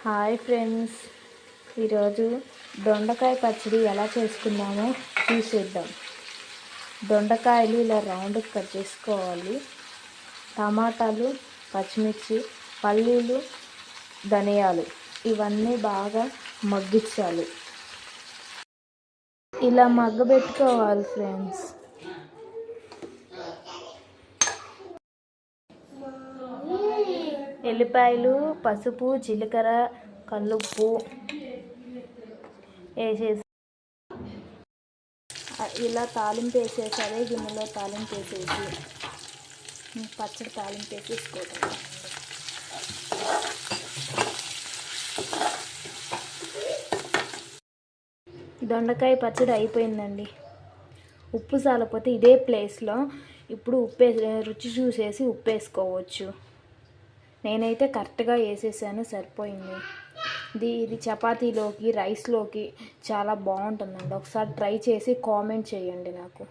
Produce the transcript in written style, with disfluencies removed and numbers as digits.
Hi friends, ఈరోజు దొండకాయ పచ్చడి ఎలా చేసుకుందామో చూసేద్దాం. దొండకాయలు ఇలా రౌండ్గా కట్ చేసుకోవాలి. టమాటాలు, పచ్చిమిర్చి, పల్లీలు, ధనియాలు ఇవన్నీ బాగా మగ్గించాలి. ఇలా మగ్గబెట్టుకోవాలి ఫ్రెండ్స్. ఎల్లిపాయలు, పసుపు, జీలకర్ర, కల్లుప్పు వేసేసి ఇలా తాలింపు వేసేసి అదే గిన్నెలో తాలింపు వేసేసి పచ్చడి తాలింపు వేసేసుకోవడం. దొండకాయ పచ్చడి అయిపోయిందండి. ఉప్పు చాలకపోతే ఇదే ప్లేస్లో ఇప్పుడు రుచి చూసేసి ఉప్పు వేసుకోవచ్చు. నేనైతే కరెక్ట్గా వేసేసాను, సరిపోయింది. ఇది చపాతీలోకి, రైస్లోకి చాలా బాగుంటుందండి. ఒకసారి ట్రై చేసి కామెంట్ చేయండి నాకు.